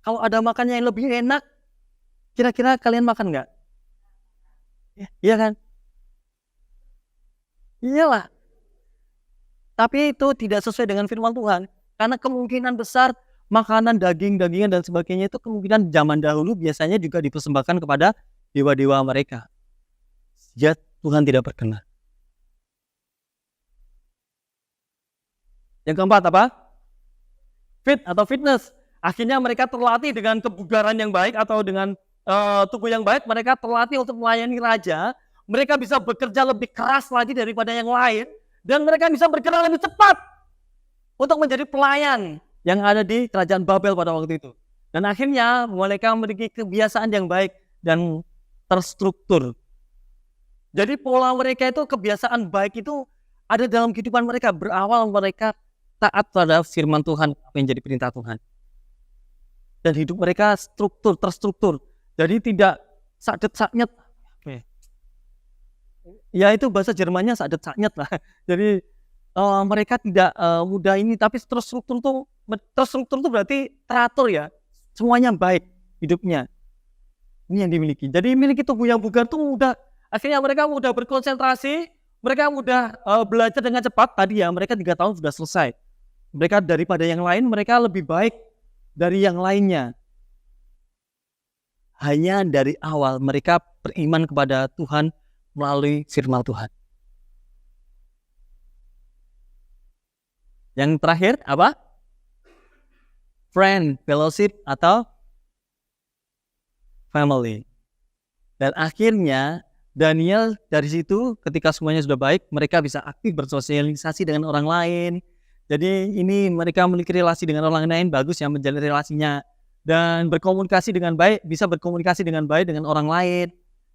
Kalau ada makannya yang lebih enak, kira-kira kalian makan nggak? Iya kan? Iyalah. Tapi itu tidak sesuai dengan firman Tuhan. Karena kemungkinan besar makanan daging-dagingan dan sebagainya itu kemungkinan zaman dahulu biasanya juga dipersembahkan kepada dewa-dewa mereka. Ya, Tuhan tidak berkenan. Yang keempat apa? Fit atau fitness. Akhirnya mereka terlatih dengan kebugaran yang baik atau dengan tubuh yang baik, mereka terlatih untuk melayani raja. Mereka bisa bekerja lebih keras lagi daripada yang lain, dan mereka bisa bergerak lebih cepat untuk menjadi pelayan yang ada di kerajaan Babel pada waktu itu. Dan akhirnya mereka memiliki kebiasaan yang baik dan terstruktur. Jadi pola mereka itu, kebiasaan baik itu ada dalam kehidupan mereka. Berawal mereka taat pada firman Tuhan, apa yang jadi perintah Tuhan. Dan hidup mereka terstruktur. Jadi tidak sadet-saknyet. Ya itu bahasa Jermannya sadet-saknyet lah. Jadi mereka tidak mudah ini, tapi terstruktur tuh berarti teratur ya. Semuanya baik hidupnya. Ini yang dimiliki. Jadi memiliki tubuh yang bugar tuh mudah. Akhirnya mereka mudah berkonsentrasi, mereka mudah belajar dengan cepat. Tadi ya mereka 3 tahun sudah selesai. Mereka daripada yang lain, mereka lebih baik dari yang lainnya. Hanya dari awal mereka beriman kepada Tuhan melalui firman Tuhan. Yang terakhir apa? Friend, fellowship atau family. Dan akhirnya Daniel dari situ ketika semuanya sudah baik, mereka bisa aktif bersosialisasi dengan orang lain. Jadi ini mereka memiliki relasi dengan orang lain, bagus ya menjalin relasinya. Dan berkomunikasi dengan baik, bisa berkomunikasi dengan baik dengan orang lain.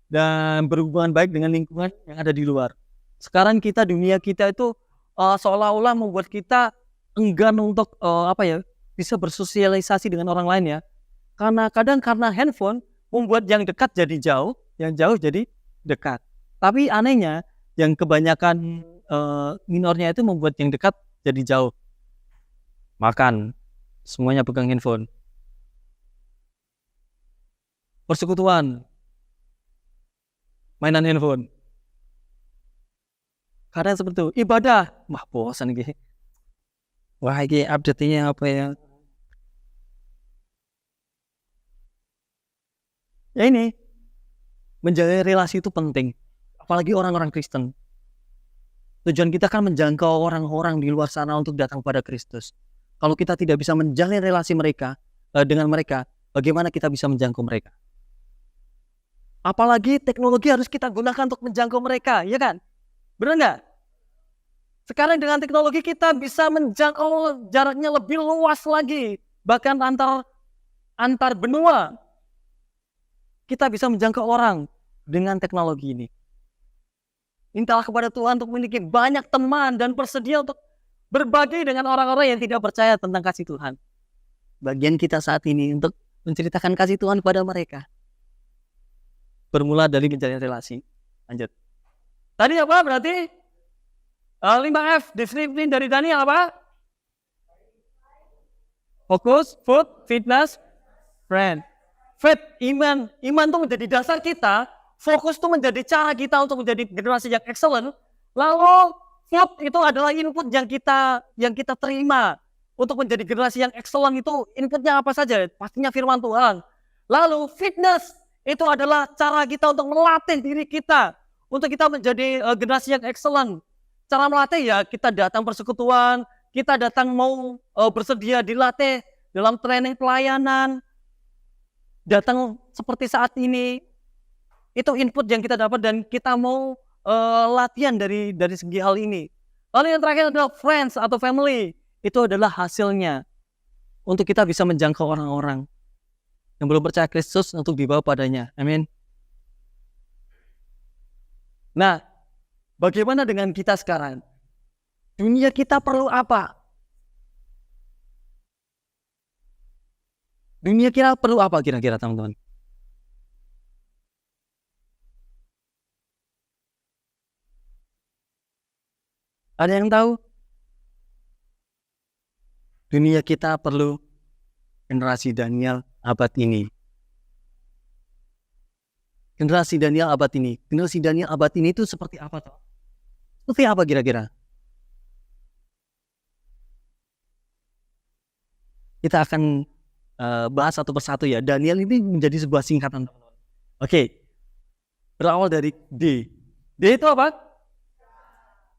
Dan berhubungan baik dengan lingkungan yang ada di luar. Sekarang dunia kita itu seolah-olah membuat kita enggan untuk bisa bersosialisasi dengan orang lain ya. Karena handphone membuat yang dekat jadi jauh, yang jauh jadi dekat. Tapi anehnya yang kebanyakan minornya itu membuat yang dekat jadi jauh. Makan, semuanya pegang handphone. Persekutuan, mainan handphone. Kadang seperti itu. Ibadah, wah bosan gitu. Wah ini update-nya apa ya? Ya ini, menjalin relasi itu penting. Apalagi orang-orang Kristen. Tujuan kita kan menjangkau orang-orang di luar sana untuk datang pada Kristus. Kalau kita tidak bisa menjalin relasi dengan mereka, bagaimana kita bisa menjangkau mereka? Apalagi teknologi harus kita gunakan untuk menjangkau mereka, ya kan? Benar nggak? Sekarang dengan teknologi kita bisa menjangkau jaraknya lebih luas lagi. Bahkan antar benua. Kita bisa menjangkau orang dengan teknologi ini. Mintalah kepada Tuhan untuk memiliki banyak teman dan bersedia untuk berbagi dengan orang-orang yang tidak percaya tentang kasih Tuhan. Bagian kita saat ini untuk menceritakan kasih Tuhan kepada mereka. Bermula dari menjalin relasi. Lanjut. Tadi apa berarti? 5F, disiplin dari Daniel apa? Fokus, food, fitness, friend. Faith, iman. Iman itu menjadi dasar kita. Fokus itu menjadi cara kita untuk menjadi generasi yang excellent. Lalu food itu adalah input yang kita terima untuk menjadi generasi yang excellent. Itu inputnya apa saja? Pastinya firman Tuhan. Lalu fitness itu adalah cara kita untuk melatih diri kita untuk kita menjadi generasi yang excellent. Cara melatih ya kita datang persekutuan, kita datang mau bersedia dilatih dalam training pelayanan, datang seperti saat ini. Itu input yang kita dapat dan kita mau latihan dari segi hal ini. Lalu yang terakhir adalah friends atau family. Itu adalah hasilnya untuk kita bisa menjangkau orang-orang yang belum percaya Kristus untuk dibawa padanya. Amin. Nah, bagaimana dengan kita sekarang? Dunia kita perlu apa? Dunia kita perlu apa kira-kira teman-teman? Ada yang tahu? Dunia kita perlu generasi Daniel abad ini. Generasi Daniel abad ini. Generasi Daniel abad ini itu seperti apa toh? Seperti apa kira-kira? Kita akan bahas satu persatu ya. Daniel ini menjadi sebuah singkatan teman-teman. Oke. Berawal dari D. D itu apa?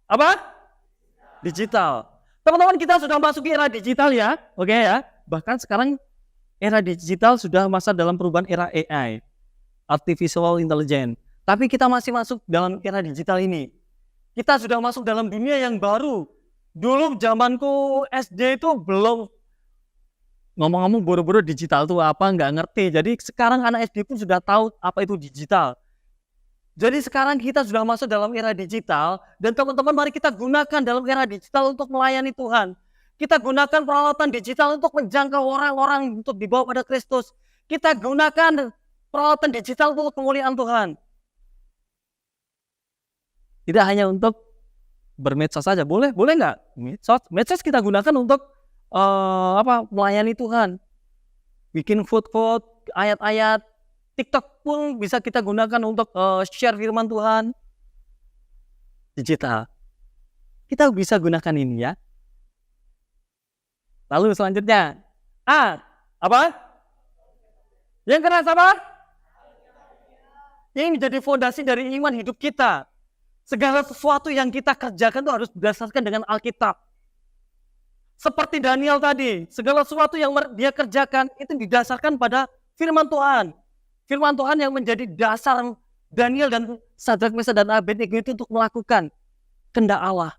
Apa? Digital. Teman-teman kita sudah masuk era digital ya. Oke ya. Bahkan sekarang era digital sudah masuk dalam perubahan era AI. Artificial Intelligence. Tapi kita masih masuk dalam era digital ini. Kita sudah masuk dalam dunia yang baru. Dulu zamanku SD itu belum, ngomong-ngomong boro-boro digital itu apa, nggak ngerti. Jadi sekarang anak SD pun sudah tahu apa itu digital. Jadi sekarang kita sudah masuk dalam era digital. Dan teman-teman mari kita gunakan dalam era digital untuk melayani Tuhan. Kita gunakan peralatan digital untuk menjangkau orang-orang untuk dibawa pada Kristus. Kita gunakan peralatan digital untuk kemuliaan Tuhan. Tidak hanya untuk bermedsos saja, boleh nggak? Medsos kita gunakan untuk melayani Tuhan. Bikin food, ayat-ayat. TikTok pun bisa kita gunakan untuk share firman Tuhan. Digital. Kita bisa gunakan ini ya. Lalu selanjutnya, apa? Yang keras apa? Ini menjadi fondasi dari iman hidup kita. Segala sesuatu yang kita kerjakan itu harus berdasarkan dengan Alkitab. Seperti Daniel tadi, segala sesuatu yang dia kerjakan itu didasarkan pada firman Tuhan. Firman Tuhan yang menjadi dasar Daniel dan Sadrak, Mesak dan Abednego itu untuk melakukan kehendak Allah.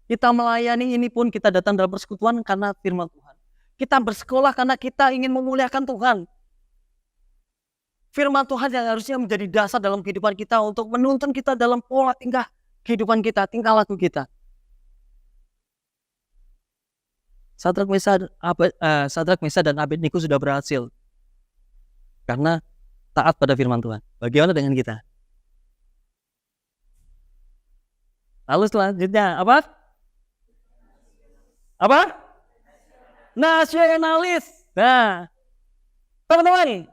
Kita melayani ini pun kita datang dalam persekutuan karena firman Tuhan. Kita bersekolah karena kita ingin memuliakan Tuhan. Firman Tuhan yang harusnya menjadi dasar dalam kehidupan kita untuk menuntun kita dalam pola tingkah kehidupan kita, tingkah laku kita. Sadrak, Mesha, dan Abednego sudah berhasil karena taat pada firman Tuhan. Bagaimana dengan kita? Lalu selanjutnya apa? Nasionalis. Nah, teman-teman,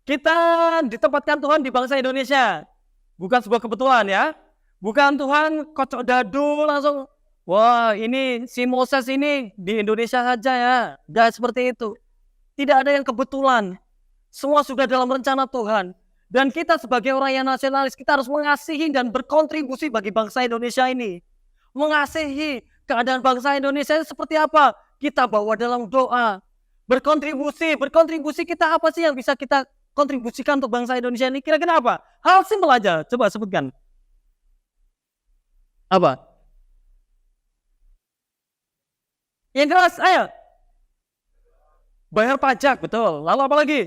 kita ditempatkan Tuhan di bangsa Indonesia. Bukan sebuah kebetulan ya. Bukan Tuhan kocok dadu langsung, wah ini si Moses ini di Indonesia saja ya. Gak seperti itu. Tidak ada yang kebetulan. Semua sudah dalam rencana Tuhan. Dan kita sebagai orang yang nasionalis, kita harus mengasihi dan berkontribusi bagi bangsa Indonesia ini. Mengasihi keadaan bangsa Indonesia seperti apa? Kita bawa dalam doa. Berkontribusi kita apa sih yang bisa kita kontribusikan untuk bangsa Indonesia ini? Kira-kira apa? Hal simpel aja, coba sebutkan. Apa? Yang jelas, ayo. Bayar pajak, betul. Lalu apa lagi?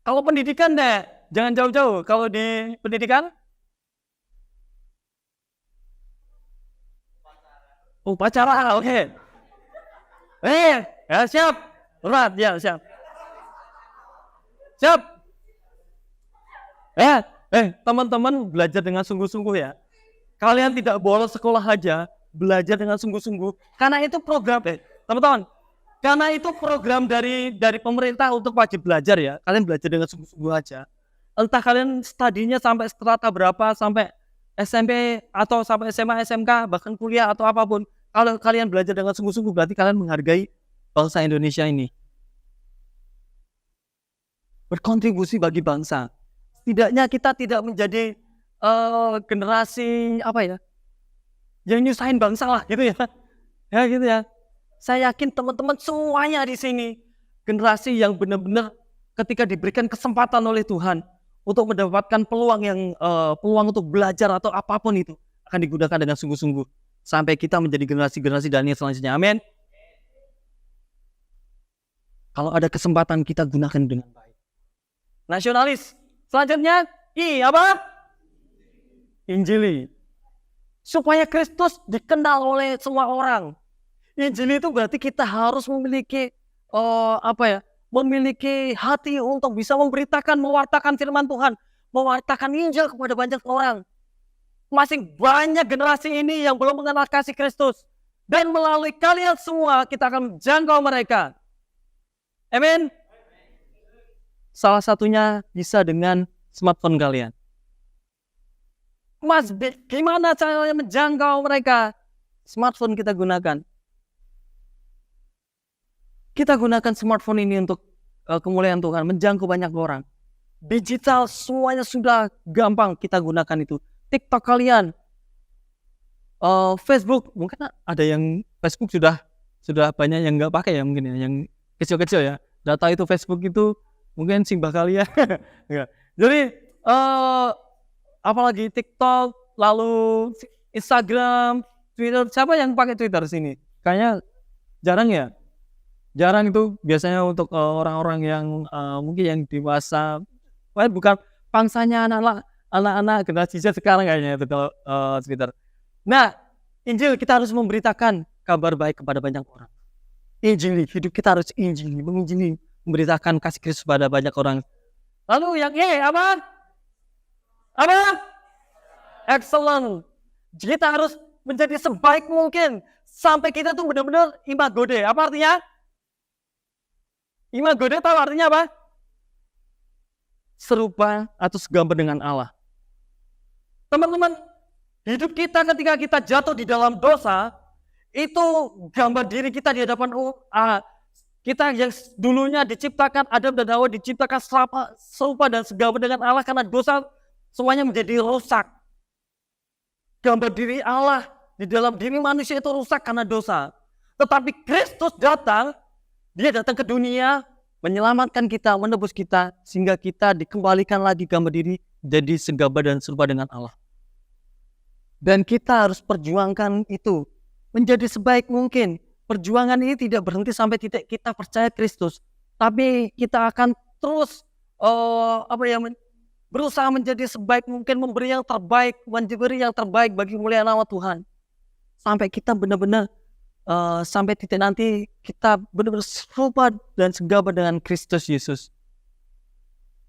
Kalau pendidikan deh, jangan jauh-jauh. Kalau di pendidikan? Upacara, oke. Ya siap. Berat, ya siap. Siap. Teman-teman belajar dengan sungguh-sungguh ya. Kalian tidak bolos sekolah aja, belajar dengan sungguh-sungguh. Karena itu program, teman-teman. Karena itu program dari pemerintah untuk wajib belajar ya. Kalian belajar dengan sungguh-sungguh aja. Entah kalian studinya sampai strata berapa, sampai SMP atau sampai SMA, SMK, bahkan kuliah atau apapun. Kalau kalian belajar dengan sungguh-sungguh, berarti kalian menghargai bangsa Indonesia ini. Berkontribusi bagi bangsa. Setidaknya kita tidak menjadi generasi apa ya, yang nyusahin bangsa lah gitu ya. Ya gitu ya. Saya yakin teman-teman semuanya di sini generasi yang benar-benar ketika diberikan kesempatan oleh Tuhan untuk mendapatkan peluang untuk belajar atau apapun itu akan digunakan dengan sungguh-sungguh sampai kita menjadi generasi-generasi Daniel selanjutnya. Amin. Kalau ada kesempatan kita gunakan dengan baik. Nasionalis. Selanjutnya apa? Injili. Supaya Kristus dikenal oleh semua orang. Injil itu berarti kita harus memiliki memiliki hati untuk bisa mewartakan firman Tuhan, mewartakan Injil kepada banyak orang. Masih banyak generasi ini yang belum mengenal kasih Kristus, dan melalui kalian semua kita akan menjangkau mereka. Amin. Salah satunya bisa dengan smartphone kalian. Mas, gimana caranya menjangkau mereka? Smartphone kita gunakan. Kita gunakan smartphone ini untuk kemuliaan Tuhan, menjangkau banyak orang. Digital semuanya sudah gampang kita gunakan itu. TikTok kalian, Facebook, mungkin ada yang Facebook sudah banyak yang nggak pakai ya mungkin ya, yang kecil-kecil ya. Data itu Facebook itu mungkin simbah kalian. Jadi apalagi TikTok, lalu Instagram, Twitter. Siapa yang pakai Twitter sini? Kayaknya jarang ya. Jarang itu biasanya untuk orang-orang yang mungkin yang dewasa, bukan pangsanya anak-anak generasi Z sekarang kayaknya itu kalau Twitter. Nah, Injil kita harus memberitakan kabar baik kepada banyak orang. Injil, hidup kita harus Injil, menginjili, memberitakan kasih Kristus pada banyak orang. Lalu yang apa? Excellent. Kita harus menjadi sebaik mungkin sampai kita tuh benar-benar imago Dei. Apa artinya? Imago Dei tahu artinya apa? Serupa atau segambar dengan Allah. Teman-teman, hidup kita ketika kita jatuh di dalam dosa, itu gambar diri kita di hadapan kita yang dulunya diciptakan, Adam dan Hawa diciptakan serupa dan segambar dengan Allah karena dosa semuanya menjadi rusak. Gambar diri Allah di dalam diri manusia itu rusak karena dosa. Tetapi Kristus datang, dia datang ke dunia, menyelamatkan kita, menebus kita, sehingga kita dikembalikan lagi gambar diri jadi segambar dan serupa dengan Allah. Dan kita harus perjuangkan itu menjadi sebaik mungkin. Perjuangan ini tidak berhenti sampai titik kita percaya Kristus, tapi kita akan terus berusaha menjadi sebaik mungkin, memberi yang terbaik bagi mulia nama Tuhan. Sampai kita benar-benar sampai titik nanti kita benar-benar serupa dan segambar dengan Kristus Yesus.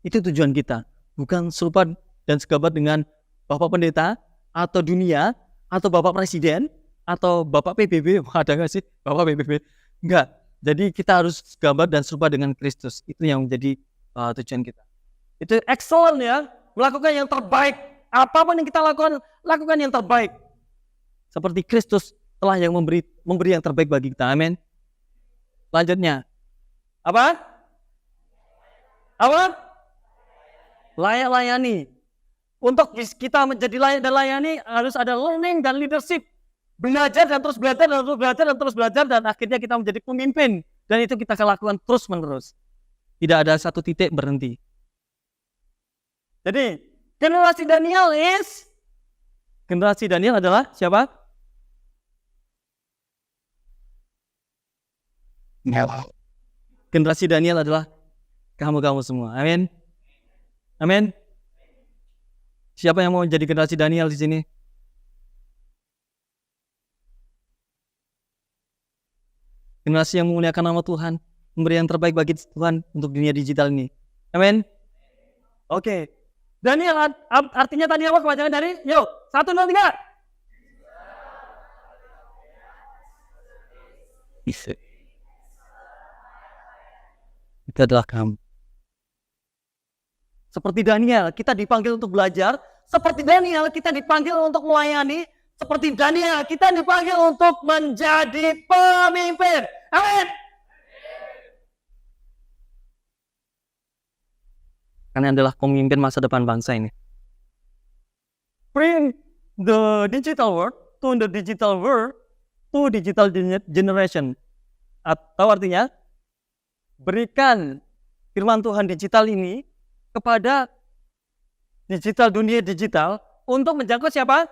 Itu tujuan kita, bukan serupa dan segambar dengan Bapak Pendeta atau dunia atau Bapak Presiden atau Bapak PBB. Ada nggak sih Bapak PBB? Enggak. Jadi kita harus segambar dan serupa dengan Kristus. Itu yang menjadi tujuan kita. Itu excellent ya, melakukan yang terbaik. Apapun yang kita lakukan, lakukan yang terbaik. Seperti Kristus telah yang memberi yang terbaik bagi kita. Amin. Lanjutnya. Apa? Layak layani. Untuk kita menjadi layak dan layani harus ada learning dan leadership. Belajar dan terus belajar dan terus belajar dan terus belajar dan akhirnya kita menjadi pemimpin. Dan itu kita akan lakukan terus menerus. Tidak ada satu titik berhenti. Jadi generasi Daniel adalah siapa? Generasi Daniel adalah kamu semua. Amin. Amin. Siapa yang mau jadi generasi Daniel di sini? Generasi yang memuliakan nama Tuhan, memberi yang terbaik bagi Tuhan untuk dunia digital ini. Amin. Oke. Daniel artinya tadi apa kepanjangan dari? Yuk, 1, 2, 3. Itu adalah kamu. Seperti Daniel, kita dipanggil untuk belajar. Seperti Daniel, kita dipanggil untuk melayani. Seperti Daniel, kita dipanggil untuk menjadi pemimpin. Amin. Karena adalah pemimpin masa depan bangsa ini. Bring the digital world to the digital world to digital generation. Atau artinya, berikan firman Tuhan digital ini kepada dunia digital untuk menjangkau siapa?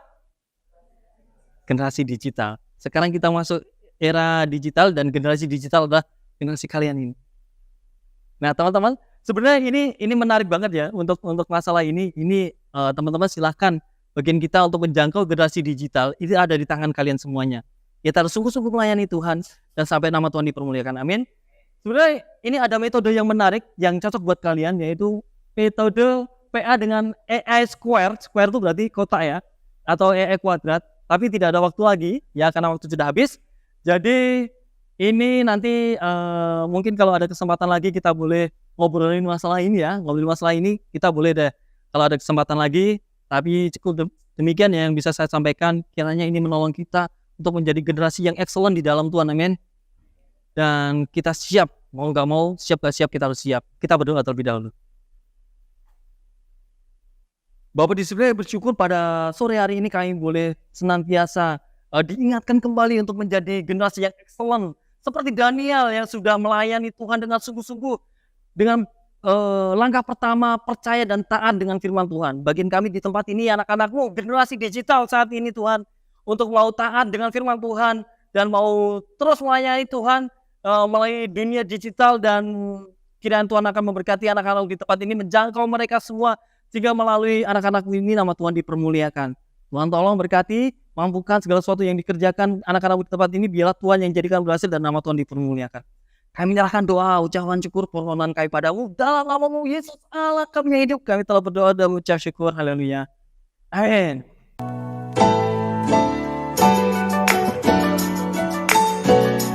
Generasi digital. Sekarang kita masuk era digital dan generasi digital adalah generasi kalian ini. Nah, teman-teman, sebenarnya ini menarik banget ya untuk masalah ini. Ini teman-teman silahkan bagian kita untuk menjangkau generasi digital itu ada di tangan kalian semuanya. Kita harus sungguh-sungguh melayani Tuhan dan sampai nama Tuhan dipermuliakan. Amin. Sebenarnya ini ada metode yang menarik yang cocok buat kalian, yaitu metode PA dengan AI Square. Square itu berarti kotak ya, atau AI kuadrat. Tapi tidak ada waktu lagi ya karena waktu sudah habis. Jadi ini nanti mungkin kalau ada kesempatan lagi kita boleh ngobrolin masalah ini ya. Ngobrolin masalah ini kita boleh deh kalau ada kesempatan lagi. Tapi cukup demikian ya yang bisa saya sampaikan. Kiranya ini menolong kita untuk menjadi generasi yang excellent di dalam Tuhan. Amin. Dan kita siap, mau nggak mau, siap nggak siap, kita harus siap. Kita berdoa terlebih dahulu. Bapak di surga bersyukur pada sore hari ini kami boleh senantiasa diingatkan kembali untuk menjadi generasi yang excellent. Seperti Daniel yang sudah melayani Tuhan dengan sungguh-sungguh. Dengan langkah pertama percaya dan taat dengan firman Tuhan. Bagian kami di tempat ini anak-anakmu generasi digital saat ini Tuhan. Untuk mau taat dengan firman Tuhan. Dan mau terus melayani Tuhan melalui dunia digital. Dan kiranya Tuhan akan memberkati anak-anak di tempat ini. Menjangkau mereka semua. Sehingga melalui anak-anak ini nama Tuhan dipermuliakan. Tuhan tolong berkati, mampukan segala sesuatu yang dikerjakan anak-anak di tempat ini. Biarlah Tuhan yang jadikan berhasil dan nama Tuhan dipermuliakan. Kami menyerahkan doa, ucapan syukur, permohonan kami padamu. Dalam nama-Mu Yesus Allah kami hidup. Kami telah berdoa dan mengucap syukur. Haleluya. Amin.